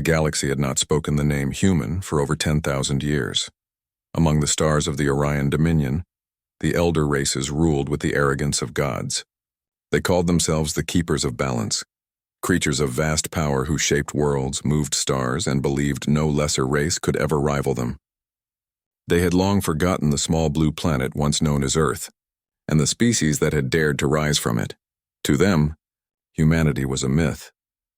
The galaxy had not spoken the name human for over 10,000 years. Among the stars of the Orion Dominion, the elder races ruled with the arrogance of gods. They called themselves the Keepers of Balance, creatures of vast power who shaped worlds, moved stars, and believed no lesser race could ever rival them. They had long forgotten the small blue planet once known as Earth, and the species that had dared to rise from it. To them, humanity was a myth,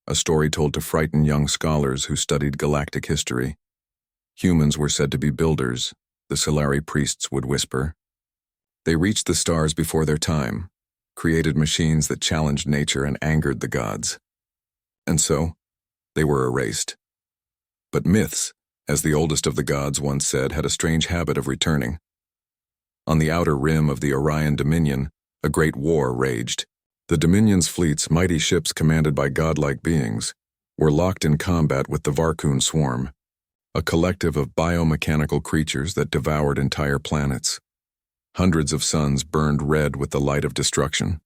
a story told to frighten young scholars who studied galactic history. Humans were said to be builders, the Solari priests would whisper. They reached the stars before their time, created machines that challenged nature and angered the gods. And so, they were erased. But myths, as the oldest of the gods once said, had a strange habit of returning. On the outer rim of the Orion Dominion, a great war raged. The Dominion's fleets, mighty ships commanded by godlike beings, were locked in combat with the Varkun Swarm, a collective of biomechanical creatures that devoured entire planets. Hundreds of suns burned red with the light of destruction.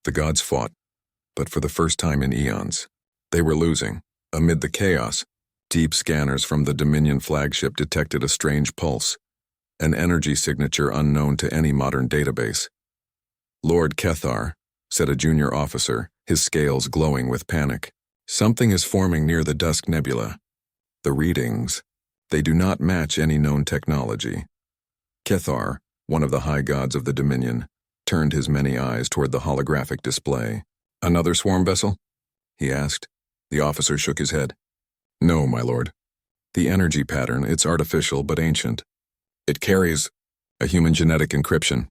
The gods fought, but for the first time in eons, they were losing. Amid the chaos, deep scanners from the Dominion flagship detected a strange pulse, an energy signature unknown to any modern database. Lord Kethar, said a junior officer, his scales glowing with panic. Something is forming near the Dusk Nebula. The readings, they do not match any known technology. Kethar, one of the high gods of the Dominion, turned his many eyes toward the holographic display. Another swarm vessel? He asked. The officer shook his head. No, my lord. The energy pattern, it's artificial but ancient. It carries a human genetic encryption.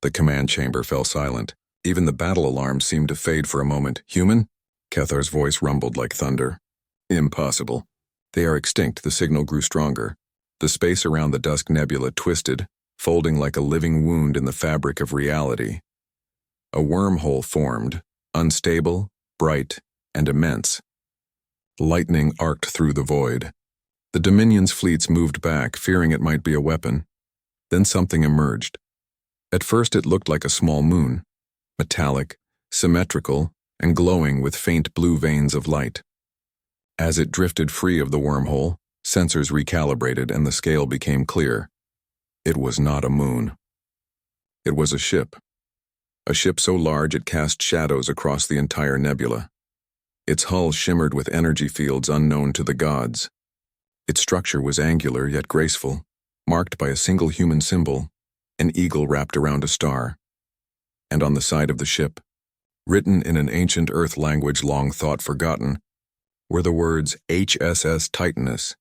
The command chamber fell silent. Even the battle alarm seemed to fade for a moment. Human? Kethar's voice rumbled like thunder. Impossible. They are extinct. The signal grew stronger. The space around the Dusk Nebula twisted, folding like a living wound in the fabric of reality. A wormhole formed, unstable, bright, and immense. Lightning arced through the void. The Dominion's fleets moved back, fearing it might be a weapon. Then something emerged. At first it looked like a small moon, metallic, symmetrical, and glowing with faint blue veins of light. As it drifted free of the wormhole, sensors recalibrated and the scale became clear. It was not a moon. It was a ship so large it cast shadows across the entire nebula. Its hull shimmered with energy fields unknown to the gods. Its structure was angular yet graceful, marked by a single human symbol, an eagle wrapped around a star. And on the side of the ship, written in an ancient Earth language long thought forgotten, were the words HSS Titanus.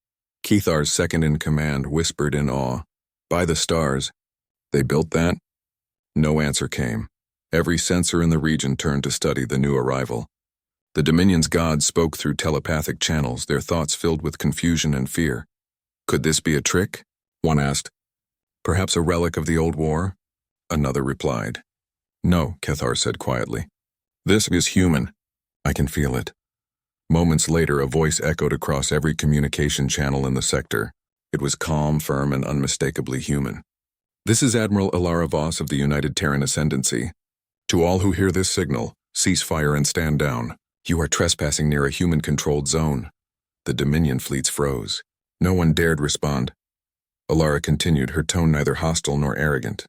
Kethar's second-in-command whispered in awe. By the stars. They built that? No answer came. Every sensor in the region turned to study the new arrival. The Dominion's gods spoke through telepathic channels, their thoughts filled with confusion and fear. Could this be a trick? One asked. Perhaps a relic of the old war? Another replied. No, Kethar said quietly. This is human. I can feel it. Moments later, a voice echoed across every communication channel in the sector. It was calm, firm, and unmistakably human. This is Admiral Ilara Voss of the United Terran Ascendancy. To all who hear this signal, cease fire and stand down. You are trespassing near a human-controlled zone. The Dominion fleets froze. No one dared respond. Ilara continued, her tone neither hostile nor arrogant.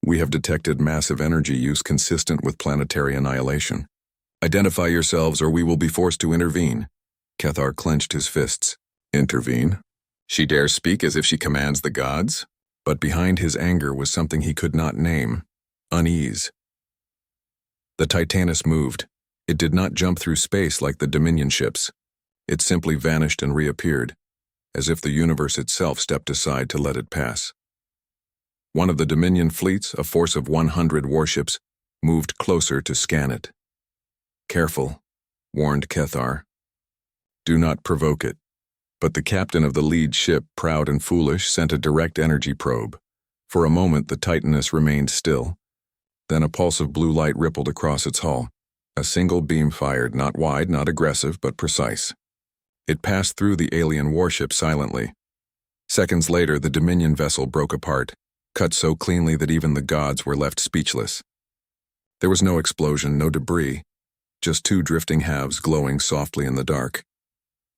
We have detected massive energy use consistent with planetary annihilation. Identify yourselves or we will be forced to intervene. Kethar clenched his fists. Intervene? She dares speak as if she commands the gods? But behind his anger was something he could not name. Unease. The Titanus moved. It did not jump through space like the Dominion ships. It simply vanished and reappeared, as if the universe itself stepped aside to let it pass. One of the Dominion fleets, a force of 100 warships, moved closer to scan it. Careful, warned Kethar. Do not provoke it. But the captain of the lead ship, proud and foolish, sent a direct energy probe. For a moment, the Titanus remained still. Then a pulse of blue light rippled across its hull. A single beam fired, not wide, not aggressive, but precise. It passed through the alien warship silently. Seconds later, the Dominion vessel broke apart, cut so cleanly that even the gods were left speechless. There was no explosion, no debris, just two drifting halves glowing softly in the dark.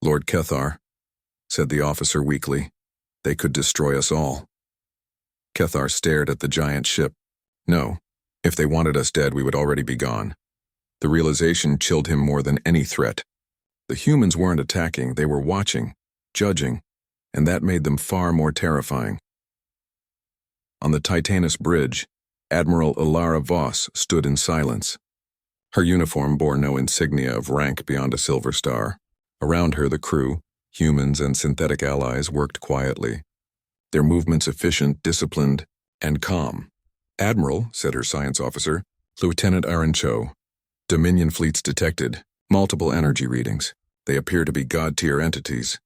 Lord Kethar, said the officer weakly. They could destroy us all. Kethar stared at the giant ship. No, if they wanted us dead, we would already be gone. The realization chilled him more than any threat. The humans weren't attacking, they were watching, judging, and that made them far more terrifying. On the Titanus bridge, Admiral Ilara Voss stood in silence. Her uniform bore no insignia of rank beyond a silver star. Around her, the crew, humans and synthetic allies, worked quietly, their movements efficient, disciplined, and calm. Admiral, said her science officer, Lieutenant Aaron Cho. Dominion fleets detected, multiple energy readings. They appear to be God-tier entities.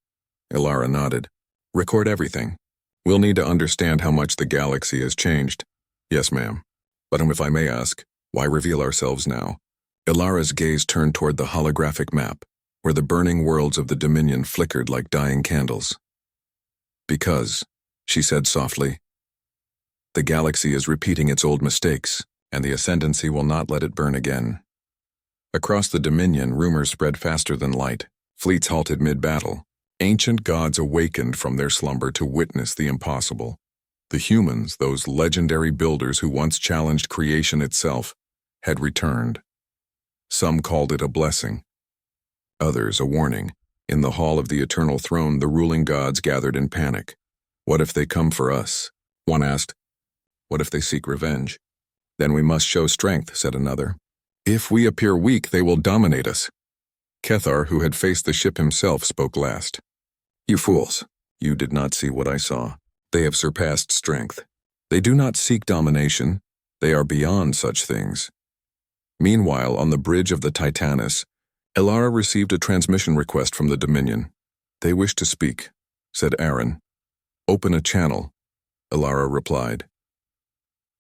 Ilara nodded. Record everything. We'll need to understand how much the galaxy has changed. Yes, ma'am. But if I may ask, why reveal ourselves now? Ilara's gaze turned toward the holographic map, where the burning worlds of the Dominion flickered like dying candles. Because, she said softly, the galaxy is repeating its old mistakes, and the Ascendancy will not let it burn again. Across the Dominion, rumors spread faster than light. Fleets halted mid-battle. Ancient gods awakened from their slumber to witness the impossible. The humans, those legendary builders who once challenged creation itself, had returned. Some called it a blessing, others a warning. In the hall of the Eternal Throne, the ruling gods gathered in panic. What if they come for us? One asked. What if they seek revenge? Then we must show strength, said another. If we appear weak, they will dominate us. Kethar, who had faced the ship himself, spoke last. You fools, you did not see what I saw. They have surpassed strength. They do not seek domination. They are beyond such things. Meanwhile, on the bridge of the Titanus, Ilara received a transmission request from the Dominion. They wish to speak, said Aaron. Open a channel, Ilara replied.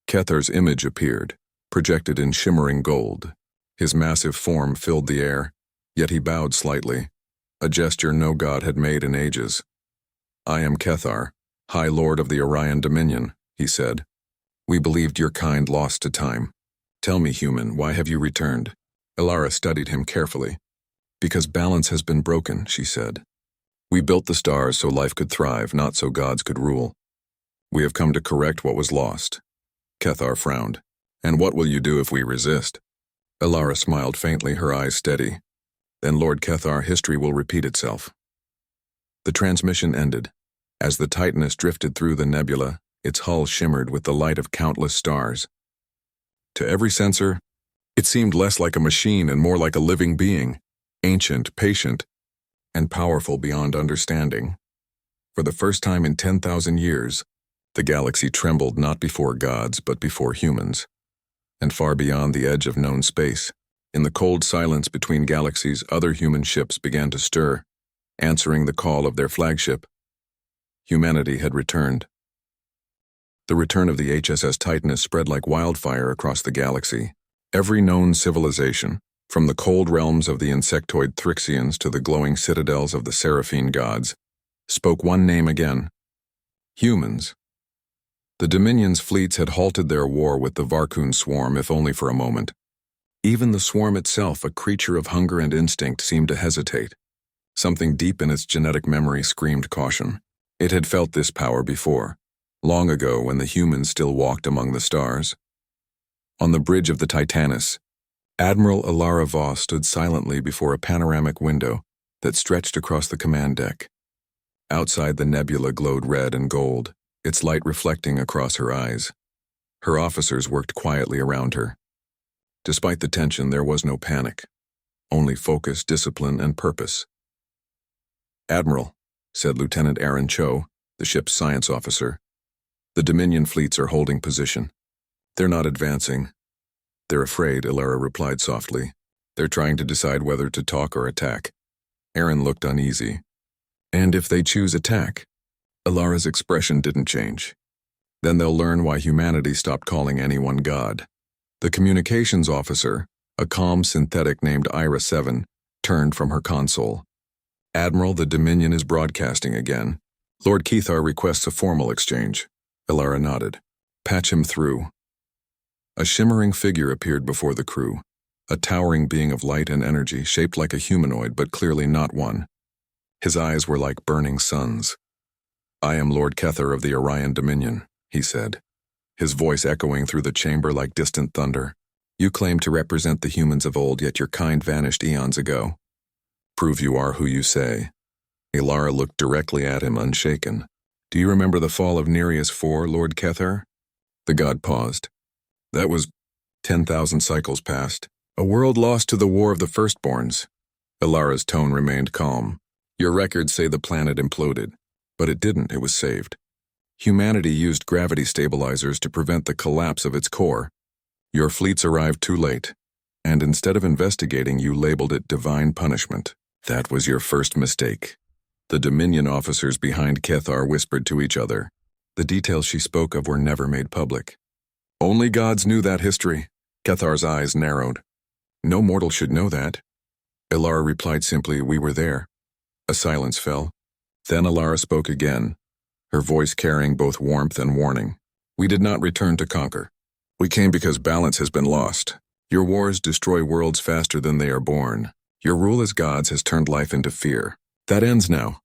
Kethar's image appeared, projected in shimmering gold. His massive form filled the air, yet he bowed slightly, a gesture no god had made in ages. I am Kethar, High Lord of the Orion Dominion, he said. We believed your kind lost to time. Tell me, human, why have you returned? Ilara studied him carefully. Because balance has been broken, she said. We built the stars so life could thrive, not so gods could rule. We have come to correct what was lost. Kethar frowned. And what will you do if we resist? Ilara smiled faintly, her eyes steady. Then, Lord Kethar, history will repeat itself. The transmission ended. As the Titanus drifted through the nebula, its hull shimmered with the light of countless stars. To every sensor, it seemed less like a machine and more like a living being, ancient, patient, and powerful beyond understanding. For the first time in 10,000 years, the galaxy trembled not before gods but before humans. And far beyond the edge of known space, in the cold silence between galaxies, other human ships began to stir, answering the call of their flagship. Humanity had returned. The return of the HSS Titanus spread like wildfire across the galaxy. Every known civilization, from the cold realms of the insectoid Thrixians to the glowing citadels of the Seraphine gods, spoke one name again: humans. The Dominion's fleets had halted their war with the Varkun swarm, if only for a moment. Even the swarm itself, a creature of hunger and instinct, seemed to hesitate. Something deep in its genetic memory screamed caution. It had felt this power before, long ago when the humans still walked among the stars. On the bridge of the Titanus, Admiral Ilara Voss stood silently before a panoramic window that stretched across the command deck. Outside, the nebula glowed red and gold, its light reflecting across her eyes. Her officers worked quietly around her. Despite the tension, there was no panic, only focus, discipline, and purpose. Admiral, said Lieutenant Aaron Cho, the ship's science officer, the Dominion fleets are holding position. They're not advancing. They're afraid, Ilara replied softly. They're trying to decide whether to talk or attack. Aaron looked uneasy. And if they choose attack? Ilara's expression didn't change. Then they'll learn why humanity stopped calling anyone God. The communications officer, a calm synthetic named Ira 7, turned from her console. Admiral, the Dominion is broadcasting again. Lord Kethar requests a formal exchange. Ilara nodded. Patch him through. A shimmering figure appeared before the crew, a towering being of light and energy, shaped like a humanoid but clearly not one. His eyes were like burning suns. "I am Lord Kethar of the Orion Dominion," he said, his voice echoing through the chamber like distant thunder. "You claim to represent the humans of old, yet your kind vanished eons ago. Prove you are who you say." Ilara looked directly at him, unshaken. "Do you remember the fall of Nereus IV, Lord Kethar?" The god paused. "That was 10,000 cycles past. A world lost to the War of the Firstborns." Ilara's tone remained calm. "Your records say the planet imploded, but it didn't, it was saved. Humanity used gravity stabilizers to prevent the collapse of its core. Your fleets arrived too late, and instead of investigating, you labeled it divine punishment. That was your first mistake." The Dominion officers behind Kethar whispered to each other. The details she spoke of were never made public. Only gods knew that history. Kethar's eyes narrowed. "No mortal should know that." Ilara replied simply, "We were there." A silence fell. Then Ilara spoke again, her voice carrying both warmth and warning. "We did not return to conquer. We came because balance has been lost. Your wars destroy worlds faster than they are born. Your rule as gods has turned life into fear. That ends now."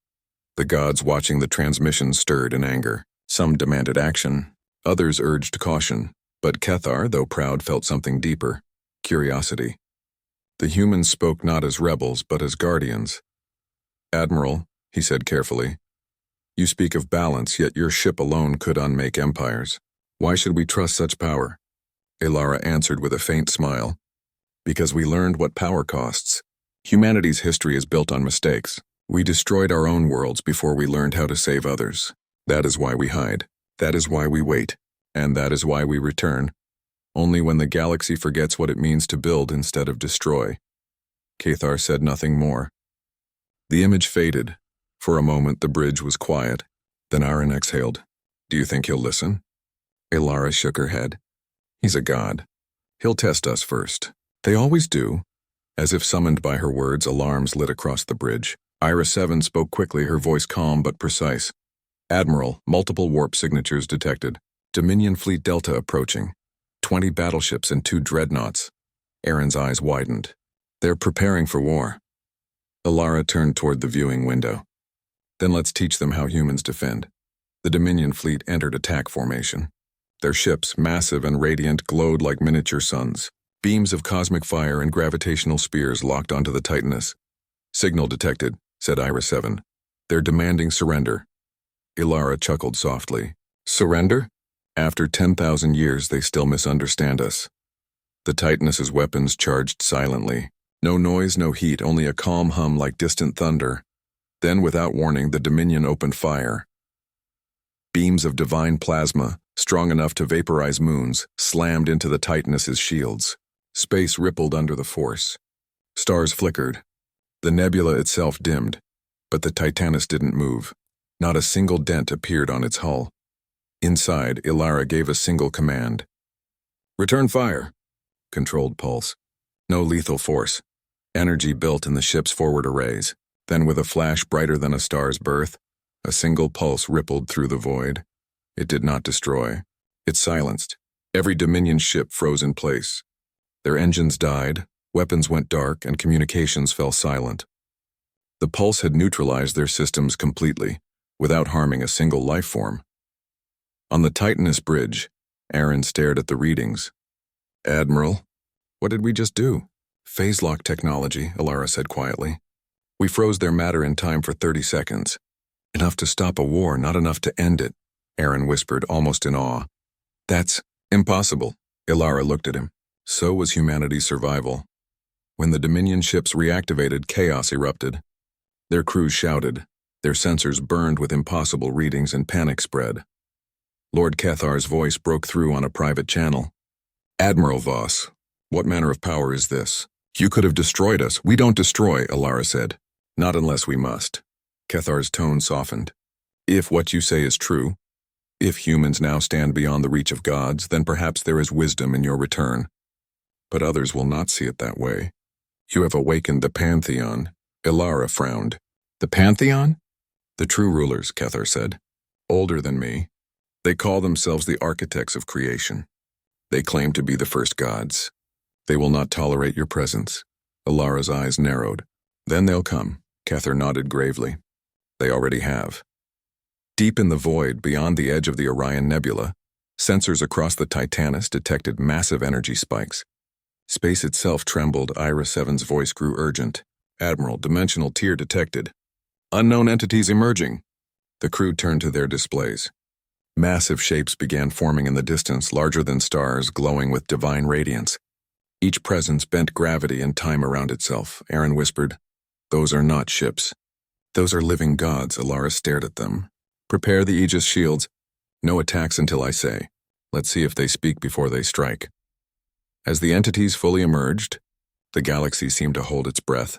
The gods watching the transmission stirred in anger. Some demanded action, others urged caution, but Kethar, though proud, felt something deeper: curiosity. The humans spoke not as rebels, but as guardians. "Admiral," he said carefully, "you speak of balance, yet your ship alone could unmake empires. Why should we trust such power?" Ilara answered with a faint smile. "Because we learned what power costs. Humanity's history is built on mistakes. We destroyed our own worlds before we learned how to save others. That is why we hide. That is why we wait. And that is why we return. Only when the galaxy forgets what it means to build instead of destroy." Kethar said nothing more. The image faded. For a moment the bridge was quiet. Then Aaron exhaled. "Do you think he'll listen?" Ilara shook her head. "He's a god. He'll test us first. They always do." As if summoned by her words, alarms lit across the bridge. Ira 7 spoke quickly, her voice calm but precise. "Admiral, multiple warp signatures detected. Dominion Fleet Delta approaching. 20 battleships and 2 dreadnoughts." Aaron's eyes widened. "They're preparing for war." Ilara turned toward the viewing window. "Then let's teach them how humans defend." The Dominion fleet entered attack formation. Their ships, massive and radiant, glowed like miniature suns. Beams of cosmic fire and gravitational spears locked onto the Titaness. "Signal detected," said Ira 7. "They're demanding surrender." Ilara chuckled softly. "Surrender? After 10,000 years, they still misunderstand us." The Titaness's weapons charged silently. No noise, no heat, only a calm hum like distant thunder. Then, without warning, the Dominion opened fire. Beams of divine plasma, strong enough to vaporize moons, slammed into the Titaness's shields. Space rippled under the force. Stars flickered. The nebula itself dimmed, but the Titaness didn't move. Not a single dent appeared on its hull. Inside, Ilara gave a single command. "Return fire." Controlled pulse. No lethal force. Energy built in the ship's forward arrays. Then, with a flash brighter than a star's birth, a single pulse rippled through the void. It did not destroy. It silenced. Every Dominion ship froze in place. Their engines died, weapons went dark, and communications fell silent. The pulse had neutralized their systems completely, without harming a single life form. On the Titaness bridge, Aaron stared at the readings. "Admiral, what did we just do?" "Phase lock technology," Ilara said quietly. "We froze their matter in time for 30 seconds. Enough to stop a war, not enough to end it," Aaron whispered, almost in awe. "That's impossible." Ilara looked at him. So was humanity's survival. When the Dominion ships reactivated, chaos erupted. Their crews shouted. Their sensors burned with impossible readings, and panic spread. Lord Kethar's voice broke through on a private channel. "Admiral Voss, what manner of power is this? You could have destroyed us." "We don't destroy," Ilara said. "Not unless we must." Kethar's tone softened. "If what you say is true, if humans now stand beyond the reach of gods, then perhaps there is wisdom in your return. But others will not see it that way. You have awakened the Pantheon." Ilara frowned. "The Pantheon?" "The true rulers," Kethar said. "Older than me. They call themselves the architects of creation. They claim to be the first gods. They will not tolerate your presence." Ilara's eyes narrowed. "Then they'll come," Cather nodded gravely. They already have. Deep in the void, beyond the edge of the Orion Nebula, sensors across the Titanus detected massive energy spikes. Space itself trembled. Ira 7's voice grew urgent. Admiral, dimensional tier detected. Unknown entities emerging. The crew turned to their displays. Massive shapes began forming in the distance, larger than stars, glowing with divine radiance. Each presence bent gravity and time around itself. Aaron whispered, "Those are not ships. Those are living gods." Alara stared at them. "Prepare the Aegis shields. No attacks until I say. Let's see if they speak before they strike." As the entities fully emerged, the galaxy seemed to hold its breath.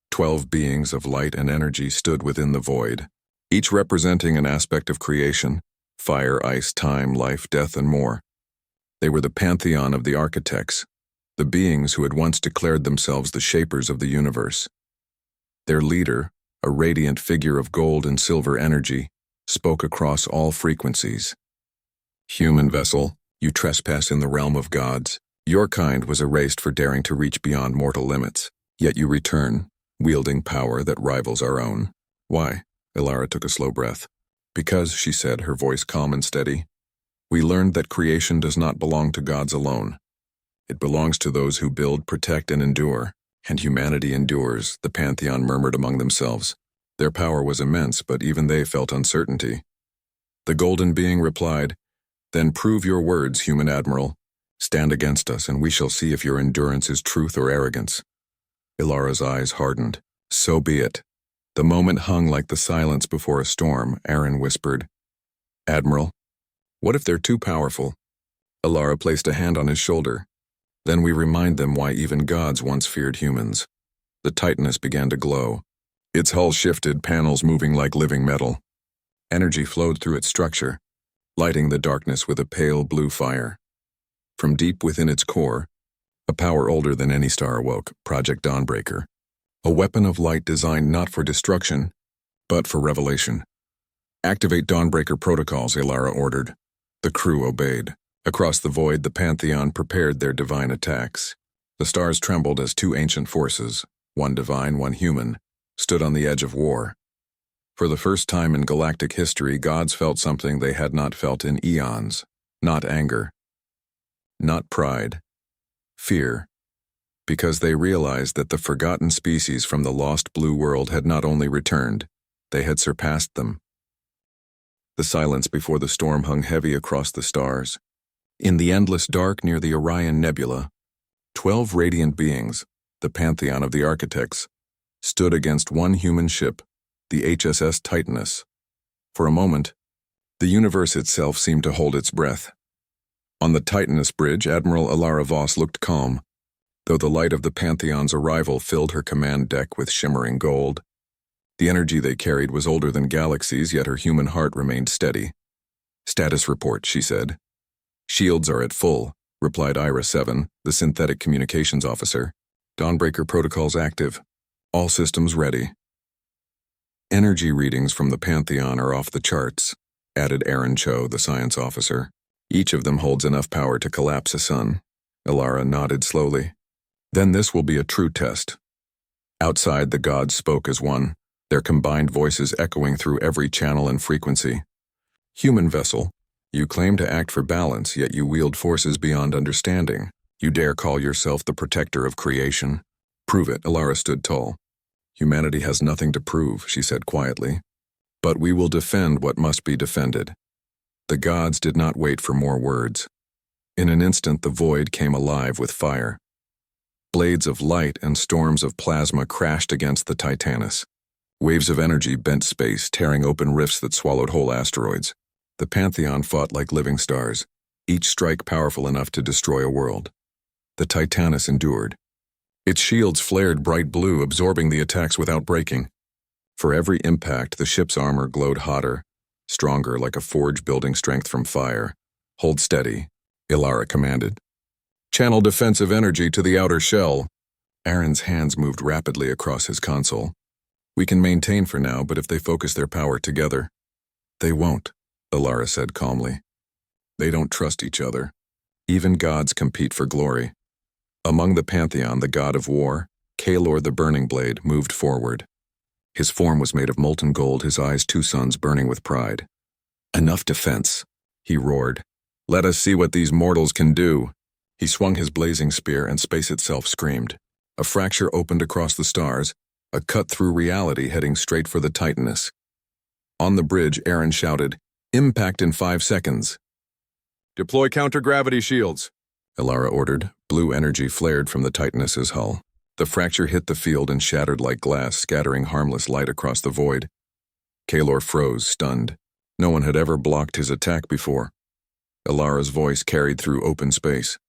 12 beings of light and energy stood within the void, each representing an aspect of creation: fire, ice, time, life, death, and more. They were the pantheon of the architects, the beings who had once declared themselves the shapers of the universe. Their leader, a radiant figure of gold and silver energy, spoke across all frequencies. "Human vessel, you trespass in the realm of gods. Your kind was erased for daring to reach beyond mortal limits, yet you return, wielding power that rivals our own." "Why?" Ilara took a slow breath. "Because," she said, her voice calm and steady, "we learned that creation does not belong to gods alone. It belongs to those who build, protect, and endure. And humanity endures," the Pantheon murmured among themselves. Their power was immense, but even they felt uncertainty. The golden being replied, "Then prove your words, human admiral. Stand against us, and we shall see if your endurance is truth or arrogance." Ilara's eyes hardened. "So be it." The moment hung like the silence before a storm. Aaron whispered, "Admiral, what if they're too powerful?" Ilara placed a hand on his shoulder. "Then we remind them why even gods once feared humans." The Titanus began to glow. Its hull shifted, panels moving like living metal. Energy flowed through its structure, lighting the darkness with a pale blue fire. From deep within its core, a power older than any star awoke, Project Dawnbreaker. A weapon of light designed not for destruction, but for revelation. "Activate Dawnbreaker protocols," Ilara ordered. The crew obeyed. Across the void, the Pantheon prepared their divine attacks. The stars trembled as two ancient forces, one divine, one human, stood on the edge of war. For the first time in galactic history, gods felt something they had not felt in eons. Not anger, not pride, fear, because they realized that the forgotten species from the lost blue world had not only returned, they had surpassed them. The silence before the storm hung heavy across the stars. In the endless dark near the Orion Nebula, 12 radiant beings, the pantheon of the architects, stood against one human ship, the HSS Titanus. For a moment, the universe itself seemed to hold its breath. On the Titanus bridge, Admiral Ilara Voss looked calm, though the light of the Pantheon's arrival filled her command deck with shimmering gold. The energy they carried was older than galaxies, yet her human heart remained steady. "Status report," she said. "Shields are at full," replied Ira 7, the synthetic communications officer. "Dawnbreaker protocols active. All systems ready." "Energy readings from the Pantheon are off the charts," added Aaron Cho, the science officer. "Each of them holds enough power to collapse a sun." Ilara nodded slowly. "Then this will be a true test." Outside, the gods spoke as one, their combined voices echoing through every channel and frequency. "Human vessel, you claim to act for balance, yet you wield forces beyond understanding. You dare call yourself the protector of creation. Prove it." Ilara stood tall. "Humanity has nothing to prove," she said quietly. "But we will defend what must be defended." The gods did not wait for more words. In an instant, the void came alive with fire. Blades of light and storms of plasma crashed against the Titanus. Waves of energy bent space, tearing open rifts that swallowed whole asteroids. The Pantheon fought like living stars, each strike powerful enough to destroy a world. The Titanus endured. Its shields flared bright blue, absorbing the attacks without breaking. For every impact, the ship's armor glowed hotter, stronger, like a forge building strength from fire. "Hold steady," Ilara commanded. "Channel defensive energy to the outer shell." Aaron's hands moved rapidly across his console. "We can maintain for now, but if they focus their power together—" "They won't," Ilara said calmly. "They don't trust each other. Even gods compete for glory." Among the Pantheon, the god of war, Kalor the Burning Blade, moved forward. His form was made of molten gold, his eyes two suns burning with pride. "Enough defense," he roared. "Let us see what these mortals can do." He swung his blazing spear, and space itself screamed. A fracture opened across the stars, a cut through reality heading straight for the Titaness. On the bridge, Aaron shouted, "Impact in 5 seconds." "Deploy counter-gravity shields," Elara ordered. Blue energy flared from the Titaness's hull. The fracture hit the field and shattered like glass, scattering harmless light across the void. Kalor froze, stunned. No one had ever blocked his attack before. Elara's voice carried through open space.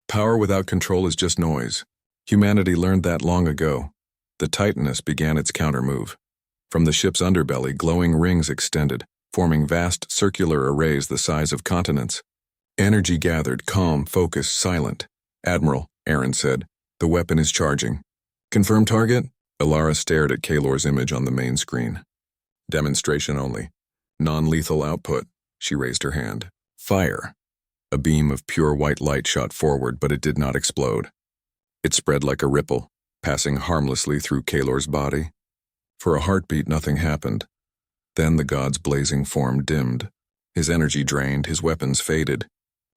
"Power without control is just noise. Humanity learned that long ago." The Titaness began its countermove. From the ship's underbelly, glowing rings extended, forming vast circular arrays the size of continents. Energy gathered, calm, focused, silent. "Admiral," Aaron said, "the weapon is charging." "Confirm target?" Elara stared at Kalor's image on the main screen. "Demonstration only. Non-lethal output." She raised her hand. "Fire." A beam of pure white light shot forward, but it did not explode. It spread like a ripple, passing harmlessly through Kalor's body. For a heartbeat, nothing happened. Then the god's blazing form dimmed. His energy drained, his weapons faded.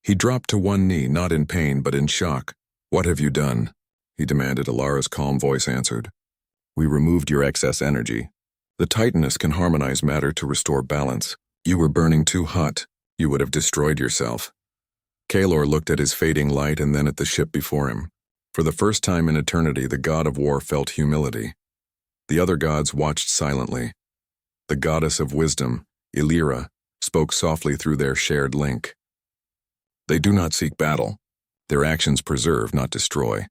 He dropped to one knee, not in pain, but in shock. "What have you done?" he demanded. Elara's calm voice answered. "We removed your excess energy. The Titaness can harmonize matter to restore balance. You were burning too hot. You would have destroyed yourself." Kalor looked at his fading light and then at the ship before him. For the first time in eternity, the god of war felt humility. The other gods watched silently. The goddess of wisdom, Illyra, spoke softly through their shared link. "They do not seek battle. Their actions preserve, not destroy."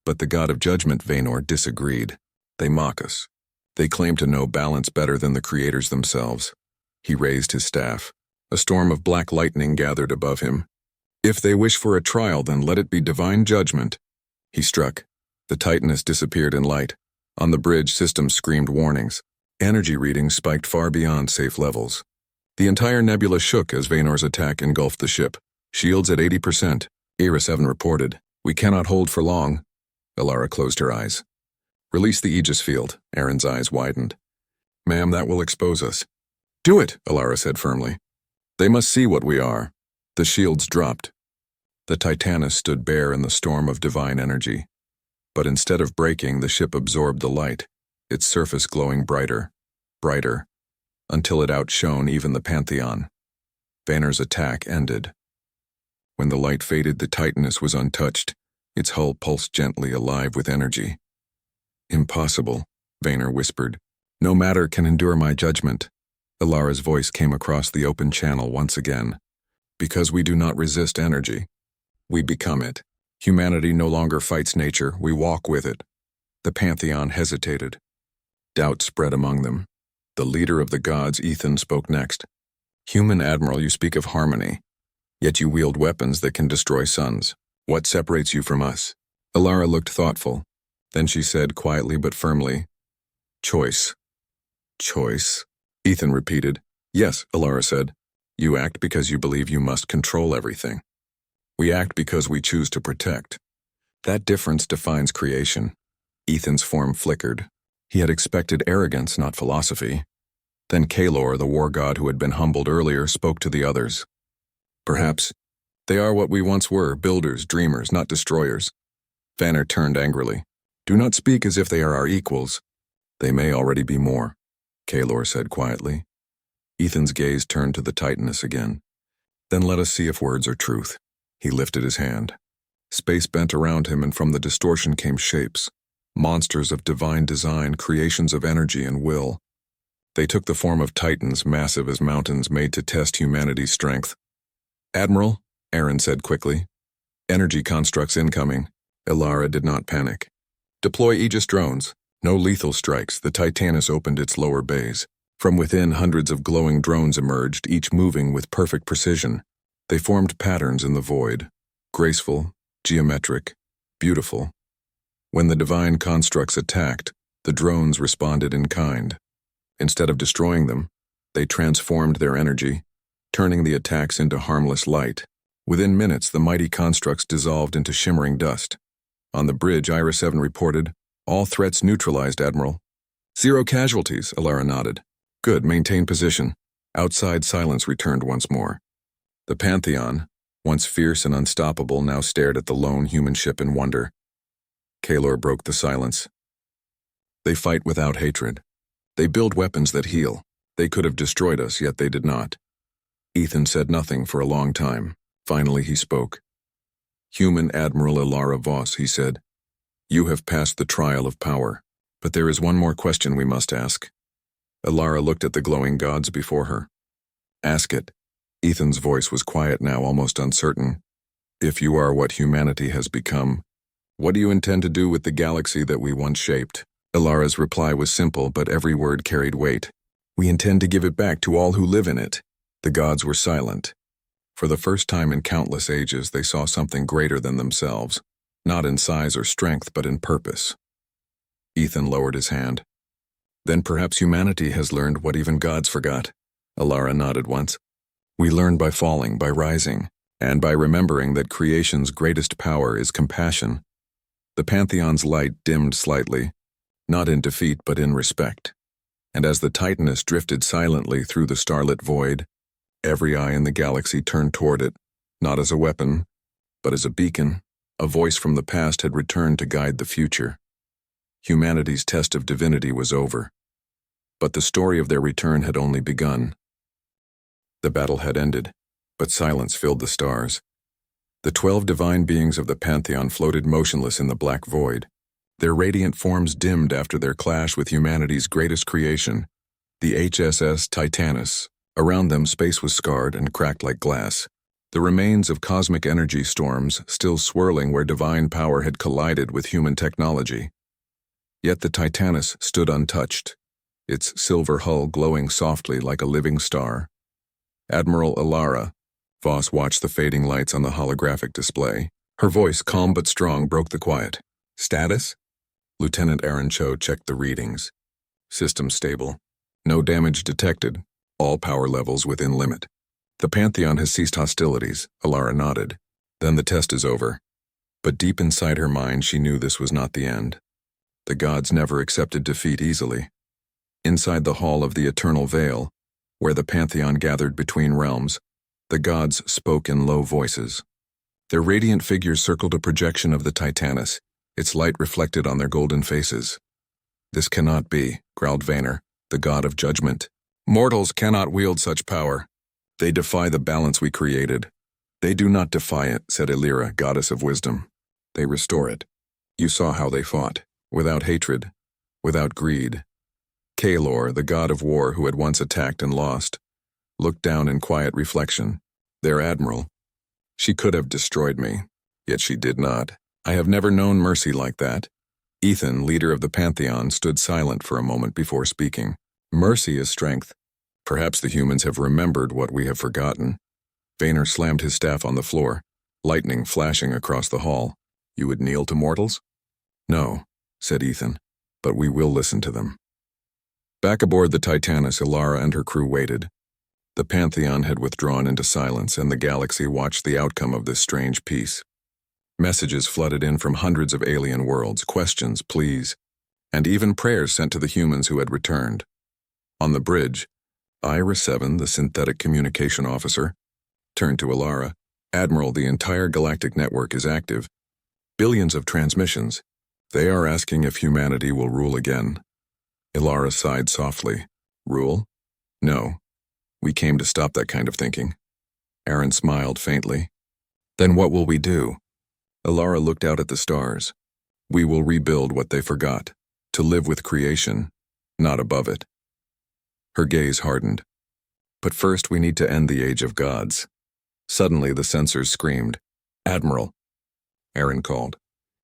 But the god of judgment, Vaynor, disagreed. "They mock us. They claim to know balance better than the creators themselves." He raised his staff. A storm of black lightning gathered above him. "If they wish for a trial, then let it be divine judgment." He struck. The Titaness disappeared in light. On the bridge, systems screamed warnings. Energy readings spiked far beyond safe levels. The entire nebula shook as Vaynor's attack engulfed the ship. "Shields at 80%, Era 7 reported. We cannot hold for long." Elara closed her eyes. "Release the Aegis field." Aaron's eyes widened. "Ma'am, that will expose us." "Do it," Elara said firmly. "They must see what we are." The shields dropped. The Titaness stood bare in the storm of divine energy. But instead of breaking, the ship absorbed the light, its surface glowing brighter, brighter, until it outshone even the Pantheon. Vaynor's attack ended. When the light faded, the Titaness was untouched, its hull pulsed gently, alive with energy. "Impossible," Vaynor whispered. "No matter can endure my judgment." Elara's voice came across the open channel once again. "Because we do not resist energy. We become it. Humanity no longer fights nature, we walk with it." The Pantheon hesitated. Doubt spread among them. The leader of the gods, Ethan, spoke next. "Human Admiral, you speak of harmony, yet you wield weapons that can destroy suns. What separates you from us?" Elara looked thoughtful. Then she said quietly but firmly, "Choice." "Choice?" Ethan repeated. "Yes," Elara said. "You act because you believe you must control everything. We act because we choose to protect. That difference defines creation." Ethan's form flickered. He had expected arrogance, not philosophy. Then Kalor, the war god who had been humbled earlier, spoke to the others. "Perhaps they are what we once were, builders, dreamers, not destroyers." Vaynor turned angrily. "Do not speak as if they are our equals. They may already be more," Kalor said quietly. Ethan's gaze turned to the Titaness again. "Then let us see if words are truth." He lifted his hand. Space bent around him, and from the distortion came shapes. Monsters of divine design, creations of energy and will. They took the form of titans, massive as mountains, made to test humanity's strength. "Admiral," Aaron said quickly. "Energy constructs incoming." Elara did not panic. "Deploy Aegis drones. No lethal strikes." The Titaness opened its lower bays. From within, hundreds of glowing drones emerged, each moving with perfect precision. They formed patterns in the void, graceful, geometric, beautiful. When the divine constructs attacked, the drones responded in kind. Instead of destroying them, they transformed their energy, turning the attacks into harmless light. Within minutes, the mighty constructs dissolved into shimmering dust. On the bridge, Ira 7 reported, "All threats neutralized, Admiral." 0 casualties, Alara nodded. Good, maintain position. Outside silence returned once more. The Pantheon, once fierce and unstoppable, now stared at the lone human ship in wonder. Kaelor broke the silence. They fight without hatred. They build weapons that heal. They could have destroyed us, yet they did not. Ethan said nothing for a long time. Finally he spoke. Human Admiral Alara Voss, he said. You have passed the trial of power. But there is one more question we must ask. Alara looked at the glowing gods before her. Ask it. Ethan's voice was quiet now, almost uncertain. If you are what humanity has become, what do you intend to do with the galaxy that we once shaped? Alara's reply was simple, but every word carried weight. We intend to give it back to all who live in it. The gods were silent. For the first time in countless ages, they saw something greater than themselves, not in size or strength, but in purpose. Ethan lowered his hand. Then perhaps humanity has learned what even gods forgot. Alara nodded once. We learn by falling, by rising, and by remembering that creation's greatest power is compassion. The Pantheon's light dimmed slightly, not in defeat but in respect. And as the Titaness drifted silently through the starlit void, every eye in the galaxy turned toward it, not as a weapon, but as a beacon. A voice from the past had returned to guide the future. Humanity's test of divinity was over. But the story of their return had only begun. The battle had ended, but silence filled the stars. The 12 divine beings of the Pantheon floated motionless in the black void. Their radiant forms dimmed after their clash with humanity's greatest creation, the HSS Titanus. Around them, space was scarred and cracked like glass. The remains of cosmic energy storms still swirling where divine power had collided with human technology. Yet the Titanus stood untouched, its silver hull glowing softly like a living star. Admiral Alara Voss watched the fading lights on the holographic display. Her voice, calm but strong, broke the quiet. Status? Lieutenant Aaron Cho checked the readings. System stable. No damage detected. All power levels within limit. The Pantheon has ceased hostilities, Alara nodded. Then the test is over. But deep inside her mind, she knew this was not the end. The gods never accepted defeat easily. Inside the hall of the Eternal Veil, where the Pantheon gathered between realms, the gods spoke in low voices. Their radiant figures circled a projection of the Titanus, its light reflected on their golden faces. This cannot be, growled Vaynor, the god of judgment. Mortals cannot wield such power. They defy the balance we created. They do not defy it, said Illyra, goddess of wisdom. They restore it. You saw how they fought, without hatred, without greed. Kaelor, the god of war who had once attacked and lost, looked down in quiet reflection. Their admiral. She could have destroyed me, yet she did not. I have never known mercy like that. Ethan, leader of the Pantheon, stood silent for a moment before speaking. Mercy is strength. Perhaps the humans have remembered what we have forgotten. Vaynor slammed his staff on the floor, lightning flashing across the hall. You would kneel to mortals? No, said Ethan, but we will listen to them. Back aboard the Titanus, Alara and her crew waited. The Pantheon had withdrawn into silence, and the galaxy watched the outcome of this strange peace. Messages flooded in from hundreds of alien worlds, questions, pleas, and even prayers sent to the humans who had returned. On the bridge, Ira 7, the synthetic communication officer, turned to Alara. Admiral, the entire galactic network is active. Billions of transmissions. They are asking if humanity will rule again. Alara sighed softly. Rule? No. We came to stop that kind of thinking. Aaron smiled faintly. Then what will we do? Alara looked out at the stars. We will rebuild what they forgot, to live with creation, not above it. Her gaze hardened. But first we need to end the age of gods. Suddenly the sensors screamed. Admiral, Aaron called.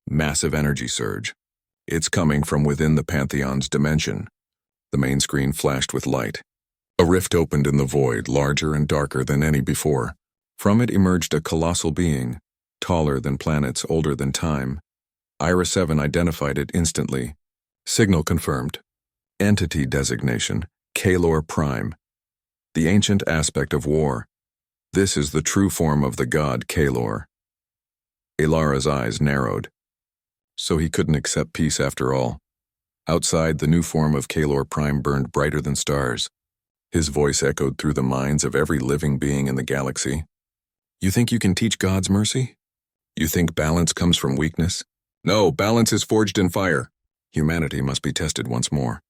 Massive energy surge. It's coming from within the Pantheon's dimension. The main screen flashed with light. A rift opened in the void, larger and darker than any before. From it emerged a colossal being, taller than planets, older than time. Ira 7 identified it instantly. Signal confirmed. Entity designation, Kaelor Prime. The ancient aspect of war. This is the true form of the god Kaelor. Alara's eyes narrowed. So he couldn't accept peace after all. Outside, the new form of GalacticPrime burned brighter than stars. His voice echoed through the minds of every living being in the galaxy. You think you can teach God's mercy? You think balance comes from weakness? No, balance is forged in fire. Humanity must be tested once more.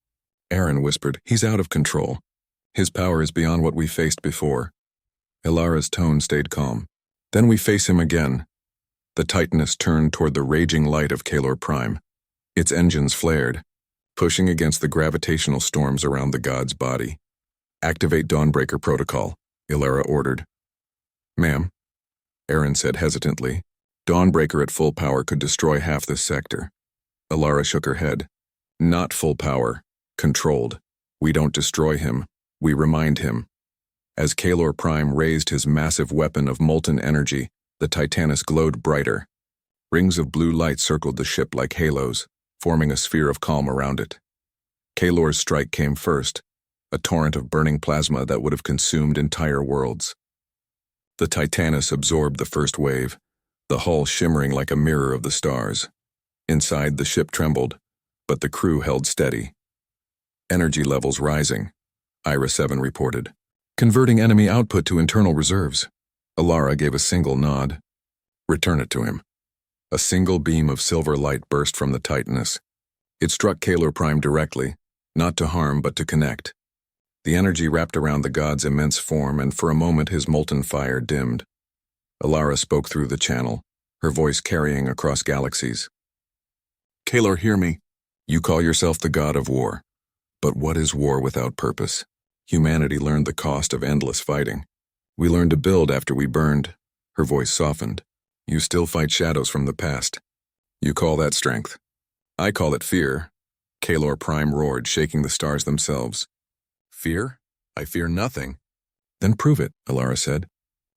Aaron whispered, he's out of control. His power is beyond what we faced before. Ilara's tone stayed calm. Then we face him again. The Titaness turned toward the raging light of GalacticPrime. Its engines flared, pushing against the gravitational storms around the god's body. Activate Dawnbreaker Protocol, Ilara ordered. Ma'am, Aaron said hesitantly. Dawnbreaker at full power could destroy half this sector. Ilara shook her head. Not full power, controlled. We don't destroy him, we remind him. As GalacticPrime raised his massive weapon of molten energy, the Titaness glowed brighter. Rings of blue light circled the ship like halos, forming a sphere of calm around it. Kalor's strike came first, a torrent of burning plasma that would have consumed entire worlds. The Titaness absorbed the first wave, the hull shimmering like a mirror of the stars. Inside, the ship trembled, but the crew held steady. Energy levels rising, Ira 7 reported. Converting enemy output to internal reserves. Ilara gave a single nod. Return it to him. A single beam of silver light burst from the Titaness. It struck GalacticPrime directly, not to harm but to connect. The energy wrapped around the god's immense form, and for a moment his molten fire dimmed. Ilara spoke through the channel, her voice carrying across galaxies. Kalor, hear me. You call yourself the god of war. But what is war without purpose? Humanity learned the cost of endless fighting. We learned to build after we burned. Her voice softened. You still fight shadows from the past. You call that strength. I call it fear. GalacticPrime roared, shaking the stars themselves. Fear? I fear nothing. Then prove it, Ilara said.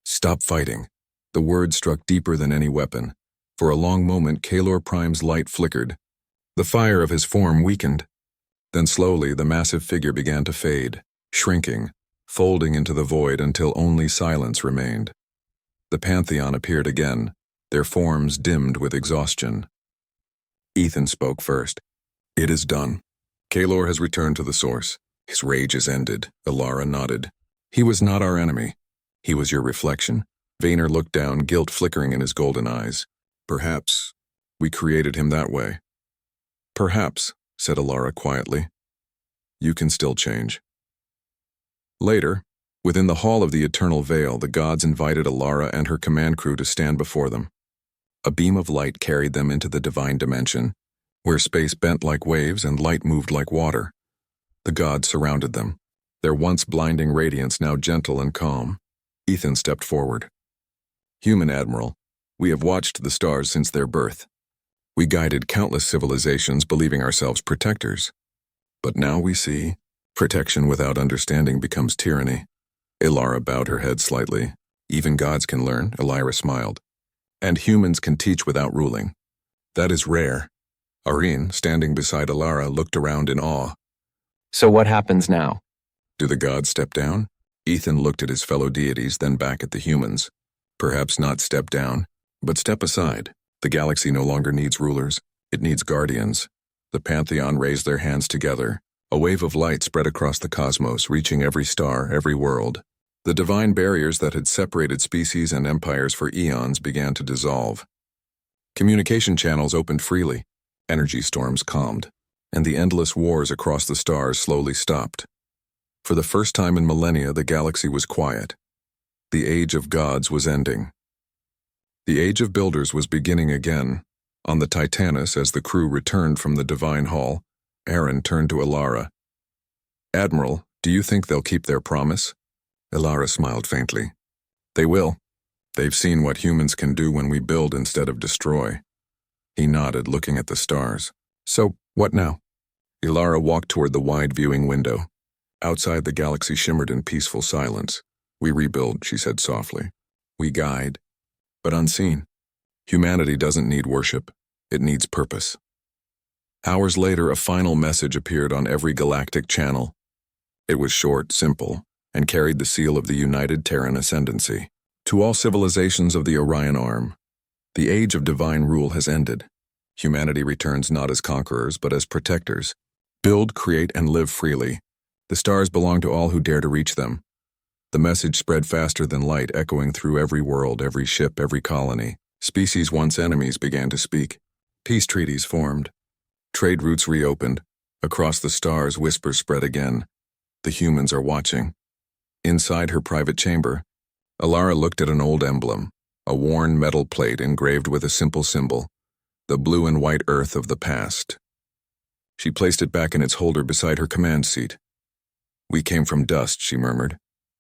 Stop fighting. The word struck deeper than any weapon. For a long moment, GalacticPrime's light flickered. The fire of his form weakened. Then slowly, the massive figure began to fade, shrinking, folding into the void until only silence remained. The Pantheon appeared again, their forms dimmed with exhaustion. Ethan spoke first. It is done. Kalor has returned to the source. His rage is ended, Ilara nodded. He was not our enemy. He was your reflection. Vaynor looked down, guilt flickering in his golden eyes. Perhaps we created him that way. Perhaps, said Ilara quietly. You can still change. Later, within the Hall of the Eternal Veil, the gods invited Ilara and her command crew to stand before them. A beam of light carried them into the divine dimension, where space bent like waves and light moved like water. The gods surrounded them, their once blinding radiance now gentle and calm. Ethan stepped forward. Human Admiral, we have watched the stars since their birth. We guided countless civilizations believing ourselves protectors. But now we see, protection without understanding becomes tyranny. Ilara bowed her head slightly. Even gods can learn, Ilara smiled. And humans can teach without ruling. That is rare. Orion, standing beside Ilara, looked around in awe. So what happens now? Do the gods step down? Ethan looked at his fellow deities, then back at the humans. Perhaps not step down, but step aside. The galaxy no longer needs rulers. It needs guardians. The Pantheon raised their hands together. A wave of light spread across the cosmos, reaching every star, every world. The divine barriers that had separated species and empires for eons began to dissolve. Communication channels opened freely, energy storms calmed, and the endless wars across the stars slowly stopped. For the first time in millennia, the galaxy was quiet. The age of gods was ending. The age of builders was beginning again. On the Titaness, as the crew returned from the divine hall, Aaron turned to Ilara. Admiral, do you think they'll keep their promise? Ilara smiled faintly. They will. They've seen what humans can do when we build instead of destroy. He nodded, looking at the stars. So, what now? Ilara walked toward the wide viewing window. Outside, the galaxy shimmered in peaceful silence. We rebuild, she said softly. We guide, but unseen. Humanity doesn't need worship. It needs purpose. Hours later, a final message appeared on every galactic channel. It was short, simple, and carried the seal of the United Terran Ascendancy. To all civilizations of the Orion Arm, the age of divine rule has ended. Humanity returns not as conquerors, but as protectors. Build, create, and live freely. The stars belong to all who dare to reach them. The message spread faster than light, echoing through every world, every ship, every colony. Species once enemies began to speak. Peace treaties formed. Trade routes reopened. Across the stars, whispers spread again. The humans are watching. Inside her private chamber, Alara looked at an old emblem, a worn metal plate engraved with a simple symbol, the blue and white earth of the past. She placed it back in its holder beside her command seat. "We came from dust," she murmured,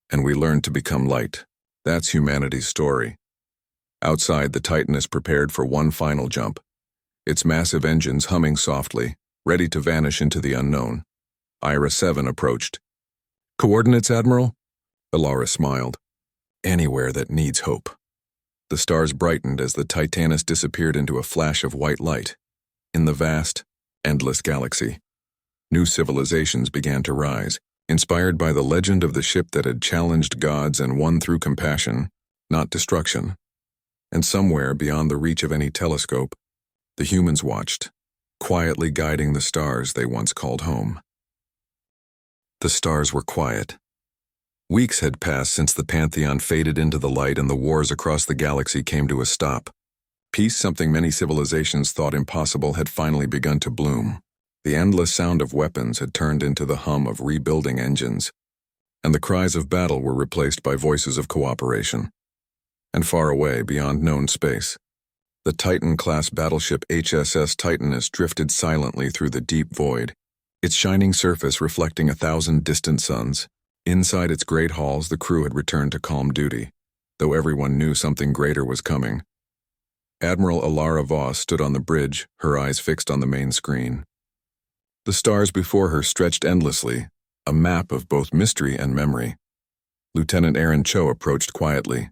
"and we learned to become light. That's humanity's story." Outside, the Titan is prepared for one final jump, its massive engines humming softly, ready to vanish into the unknown. Ira 7 approached. "Coordinates, Admiral?" Alara smiled. "Anywhere that needs hope." The stars brightened as the Titanus disappeared into a flash of white light. In the vast, endless galaxy, new civilizations began to rise, inspired by the legend of the ship that had challenged gods and won through compassion, not destruction. And somewhere beyond the reach of any telescope, the humans watched, quietly guiding the stars they once called home. The stars were quiet. Weeks had passed since the Pantheon faded into the light and the wars across the galaxy came to a stop. Peace, something many civilizations thought impossible, had finally begun to bloom. The endless sound of weapons had turned into the hum of rebuilding engines, and the cries of battle were replaced by voices of cooperation. And far away, beyond known space, the Titan-class battleship HSS Titanus drifted silently through the deep void, its shining surface reflecting 1,000 distant suns. Inside its great halls, the crew had returned to calm duty, though everyone knew something greater was coming. Admiral Alara Voss stood on the bridge, her eyes fixed on the main screen. The stars before her stretched endlessly, a map of both mystery and memory. Lieutenant Aaron Cho approached quietly.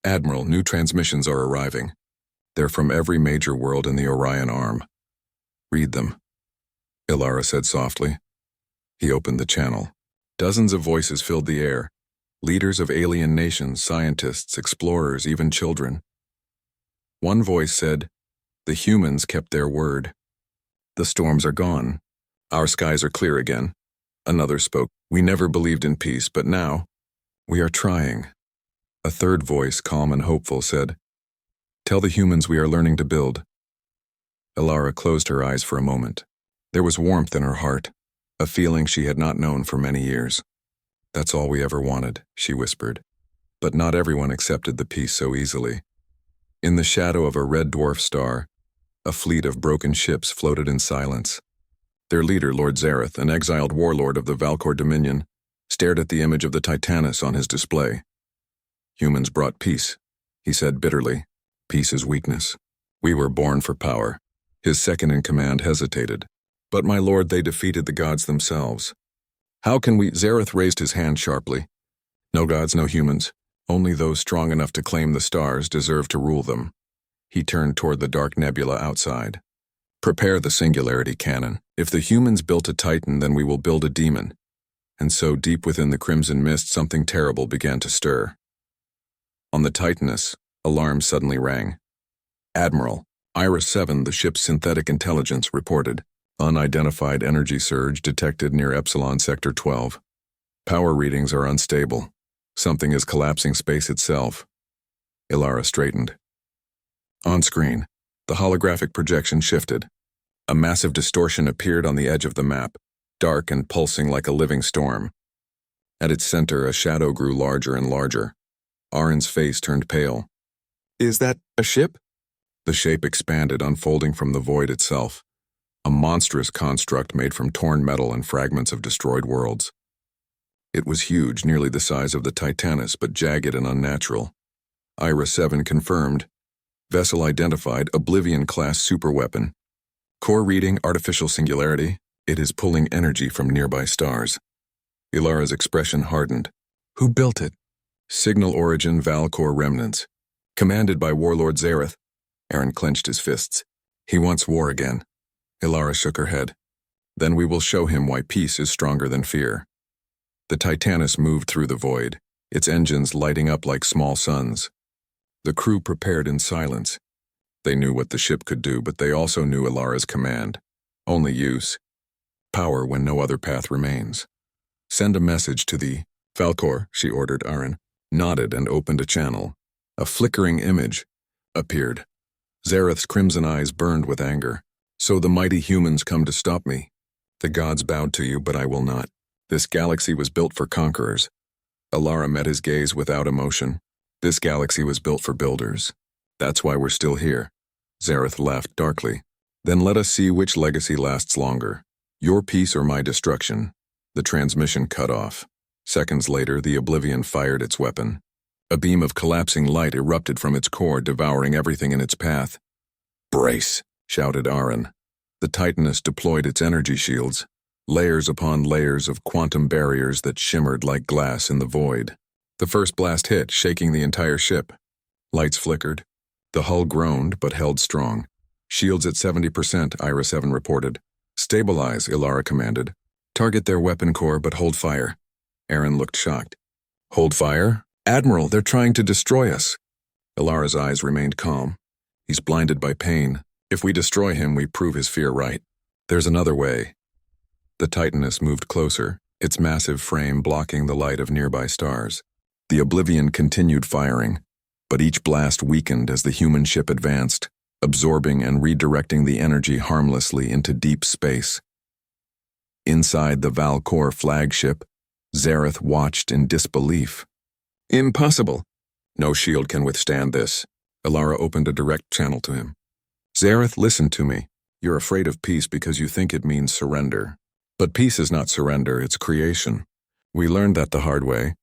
"Admiral, new transmissions are arriving. They're from every major world in the Orion arm." "Read them," Alara said softly. He opened the channel. Dozens of voices filled the air, leaders of alien nations, scientists, explorers, even children. One voice said, "The humans kept their word. The storms are gone. Our skies are clear again." Another spoke, "We never believed in peace, but now, we are trying." A third voice, calm and hopeful, said, "Tell the humans we are learning to build." Alara closed her eyes for a moment. There was warmth in her heart, a feeling she had not known for many years. "That's all we ever wanted," she whispered. But not everyone accepted the peace so easily. In the shadow of a red dwarf star, a fleet of broken ships floated in silence. Their leader, Lord Zareth, an exiled warlord of the Valkor Dominion, stared at the image of the Titanus on his display. "Humans brought peace," he said bitterly. "Peace is weakness. We were born for power." His second-in-command hesitated. "But my lord, they defeated the gods themselves. How can we—" Zareth raised his hand sharply. "No gods, no humans. Only those strong enough to claim the stars deserve to rule them." He turned toward the dark nebula outside. "Prepare the singularity cannon. If the humans built a Titan, then we will build a demon." And so, deep within the crimson mist, something terrible began to stir. On the Titanus, alarms suddenly rang. "Admiral, Ira 7, the ship's synthetic intelligence, reported. Unidentified energy surge detected near Epsilon Sector 12. Power readings are unstable. Something is collapsing space itself." Alara straightened. On screen, the holographic projection shifted. A massive distortion appeared on the edge of the map, dark and pulsing like a living storm. At its center, a shadow grew larger and larger. Arin's face turned pale. "Is that a ship?" The shape expanded, unfolding from the void itself. A monstrous construct made from torn metal and fragments of destroyed worlds. It was huge, nearly the size of the Titanus, but jagged and unnatural. Ira 7 confirmed. Vessel identified, Oblivion-class superweapon. Core reading, artificial singularity. It is pulling energy from nearby stars. Ilara's expression hardened. "Who built it?" "Signal origin Valkor remnants. Commanded by Warlord Zareth." Aaron clenched his fists. "He wants war again." Alara shook her head. "Then we will show him why peace is stronger than fear." The Titanus moved through the void, its engines lighting up like small suns. The crew prepared in silence. They knew what the ship could do, but they also knew Alara's command. Only use. Power when no other path remains. Send a message to the Falcor, she ordered. Aaron nodded and opened a channel. A flickering image appeared. Zareth's crimson eyes burned with anger. So the mighty humans come to stop me. The gods bowed to you, but I will not. This galaxy was built for conquerors. Alara met his gaze without emotion. This galaxy was built for builders. That's why we're still here. Zareth laughed darkly. Then let us see which legacy lasts longer. Your peace or my destruction. The transmission cut off. Seconds later, the Oblivion fired its weapon. A beam of collapsing light erupted from its core, devouring everything in its path. Brace, shouted Aaron. The Titaness deployed its energy shields, layers upon layers of quantum barriers that shimmered like glass in the void. The first blast hit, shaking the entire ship. Lights flickered. The hull groaned, but held strong. Shields at 70%, Ira 7 reported. Stabilize, Ilara commanded. Target their weapon core, but hold fire. Aaron looked shocked. Hold fire? Admiral, they're trying to destroy us. Ilara's eyes remained calm. He's blinded by pain. If we destroy him, we prove his fear right. There's another way. The Titaness moved closer, its massive frame blocking the light of nearby stars. The Oblivion continued firing, but each blast weakened as the human ship advanced, absorbing and redirecting the energy harmlessly into deep space. Inside the Valcor flagship, Zareth watched in disbelief. Impossible. No shield can withstand this. Ilara opened a direct channel to him. Zareth, listen to me. You're afraid of peace because you think it means surrender. But peace is not surrender, it's creation. We learned that the hard way.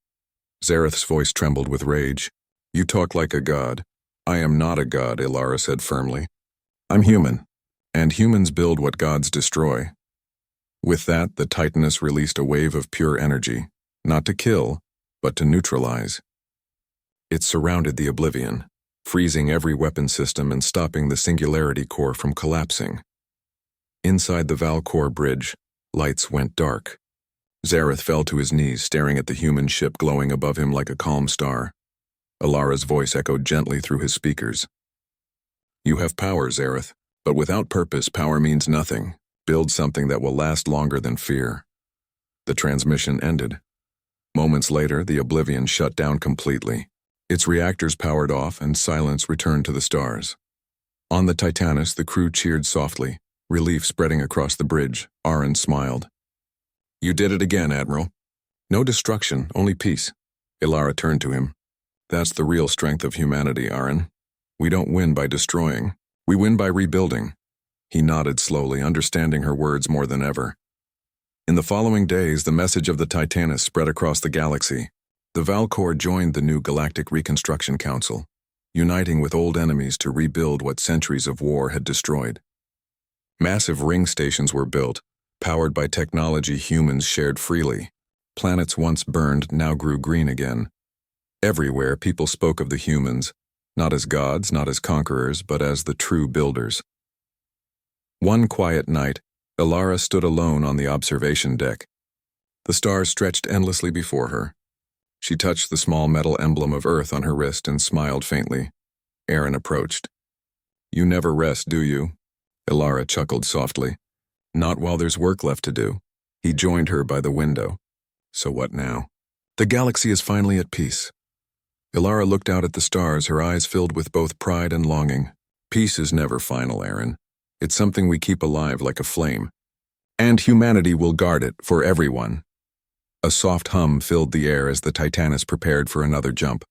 Zareth's voice trembled with rage. You talk like a god. I am not a god, Ilara said firmly. I'm human, and humans build what gods destroy. With that, the Titaness released a wave of pure energy, not to kill, but to neutralize. It surrounded the Oblivion, freezing every weapon system and stopping the Singularity Core from collapsing. Inside the Valcor bridge, lights went dark. Zareth fell to his knees, staring at the human ship glowing above him like a calm star. Ilara's voice echoed gently through his speakers. You have power, Zareth, but without purpose, power means nothing. Build something that will last longer than fear. The transmission ended. Moments later, the Oblivion shut down completely. Its reactors powered off and silence returned to the stars. On the Titaness, the crew cheered softly, relief spreading across the bridge. Aaron smiled. You did it again, Admiral. No destruction, only peace. Ilara turned to him. That's the real strength of humanity, Aaron. We don't win by destroying. We win by rebuilding. He nodded slowly, understanding her words more than ever. In the following days, the message of the Titaness spread across the galaxy. The Valcor joined the new Galactic Reconstruction Council, uniting with old enemies to rebuild what centuries of war had destroyed. Massive ring stations were built, powered by technology humans shared freely. Planets once burned now grew green again. Everywhere, people spoke of the humans, not as gods, not as conquerors, but as the true builders. One quiet night, Ilara stood alone on the observation deck. The stars stretched endlessly before her. She touched the small metal emblem of Earth on her wrist and smiled faintly. Aaron approached. You never rest, do you? Ilara chuckled softly. Not while there's work left to do. He joined her by the window. So what now? The galaxy is finally at peace. Ilara looked out at the stars, her eyes filled with both pride and longing. Peace is never final, Aaron. It's something we keep alive like a flame. And humanity will guard it for everyone. A soft hum filled the air as the Titaness prepared for another jump.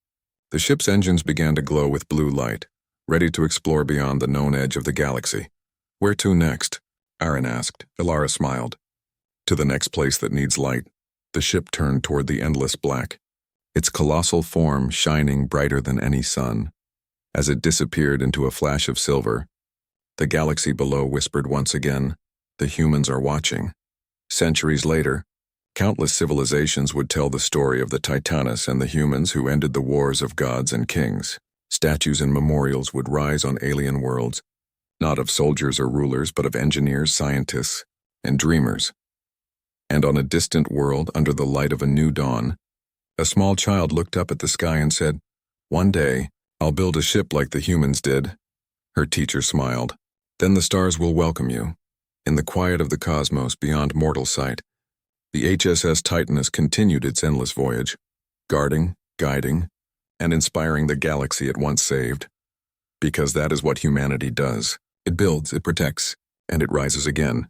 The ship's engines began to glow with blue light, ready to explore beyond the known edge of the galaxy. Where to next? Aaron asked. Ilara smiled. To the next place that needs light. The ship turned toward the endless black, its colossal form shining brighter than any sun. As it disappeared into a flash of silver, the galaxy below whispered once again, the humans are watching. Centuries later, countless civilizations would tell the story of the Titaness and the humans who ended the wars of gods and kings. Statues and memorials would rise on alien worlds, not of soldiers or rulers, but of engineers, scientists, and dreamers. And on a distant world under the light of a new dawn, a small child looked up at the sky and said, One day, I'll build a ship like the humans did. Her teacher smiled. Then the stars will welcome you. In the quiet of the cosmos beyond mortal sight, the HSS Titanus continued its endless voyage, guarding, guiding, and inspiring the galaxy it once saved. Because that is what humanity does. It builds, it protects, and it rises again.